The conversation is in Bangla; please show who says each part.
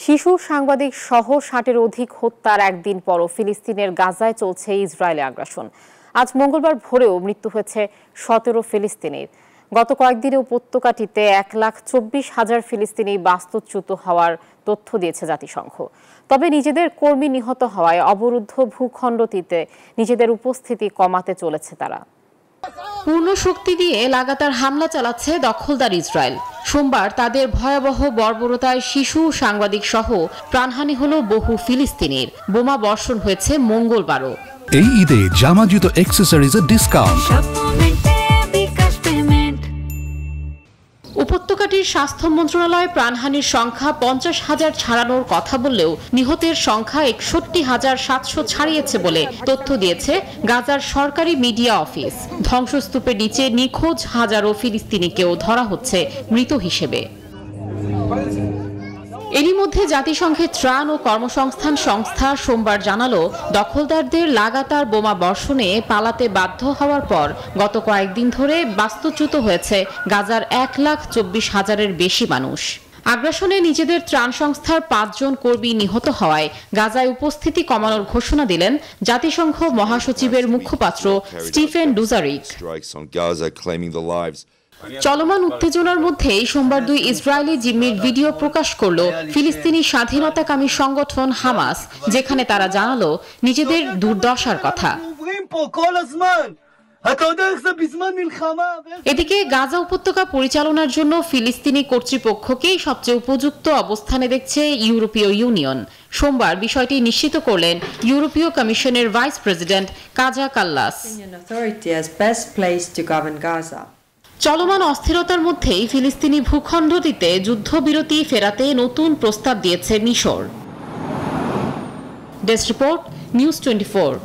Speaker 1: শিশু সাংবাদিক সহ ৬০-এর অধিক হত্যার একদিন পরও ফিলিস্তিনের গাজায় চলছে ইসরায়েলি আগ্রাসন। আজ মঙ্গলবার ভোরেও মৃত্যু হয়েছে ১৭ ফিলিস্তিনির। গত কয়েকদিনে উপত্যকাটিতে ১,২৪,০০০ ফিলিস্তিনি বাস্তুচ্যুত হওয়ার তথ্য দিয়েছে জাতিসংঘ। তবে নিজেদের কর্মী নিহত হওয়ায় অবরুদ্ধ ভূখণ্ডটিতে নিজেদের উপস্থিতি কমাতে চলেছে তারা।
Speaker 2: পূর্ণ শক্তি দিয়ে লাগাতার হামলা চালাচ্ছে দখলদার ইসরায়েল। সোমবার তাদের ভয়াবহ বর্বরতায় শিশু সাংবাদিক সহ প্রাণহানি হলো বহু ফিলিস্তিনির। বোমা বর্ষণ হয়েছে মঙ্গলবারও।
Speaker 3: এই ঈদে জামা জুতো অ্যাক্সেসরিজের ডিসকাউন্ট।
Speaker 2: উপত্যকাটির স্বাস্থ্য মন্ত্রণালয় প্রাণহানির সংখ্যা ৫০,০০০ ছাড়ানোর কথা বললেও নিহতের সংখ্যা ৬১,৭০০ ছাড়িয়েছে বলে তথ্য দিয়েছে গাজার সরকারি মিডিয়া অফিস। ধ্বংসস্তূপের নিচে নিখোঁজ হাজারো ফিলিস্তিনিকেও ধরা হচ্ছে মৃত হিসেবে। এরই মধ্যে জাতিসংঘের ত্রাণ ও কর্মসংস্থান সংস্থা সোমবার জানালো, দখলদারদের লাগাতার বোমা বর্ষণে পালাতে বাধ্য হওয়ার পর গত কয়েকদিন ধরে বাস্তুচ্যুত হয়েছে গাজার ১,২৪,০০০-এর বেশি মানুষ। আগ্রাসনে নিজেদের ত্রাণ সংস্থার ৫ জন কর্মী নিহত হওয়ায় গাজায় উপস্থিতি কমানোর ঘোষণা দিলেন জাতিসংঘ মহাসচিবের মুখপাত্র স্টিফেন ডুজারিক। চলমান উত্তেজনার মধ্যেই সোমবার ২ ইসরায়েলি জিম্মির ভিডিও প্রকাশ করল ফিলিস্তিনি স্বাধীনতাকামী সংগঠন হামাস, যেখানে তারা জানালো নিজেদের দুর্দশার কথা। এদিকে গাজা উপত্যকা পরিচালনার জন্য ফিলিস্তিনি কর্তৃপক্ষকেই সবচেয়ে উপযুক্ত অবস্থানে দেখছে ইউরোপীয় ইউনিয়ন। সোমবার বিষয়টি নিশ্চিত করলেন ইউরোপীয় কমিশনের ভাইস প্রেসিডেন্ট কাজা কাল্লাস। চলমান অস্থিরতার মধ্যেই ফিলিস্তিনি ভূখণ্ডটিতে যুদ্ধবিরতি ফেরাতে নতুন প্রস্তাব দিয়েছে মিশর। Desk report, news 24।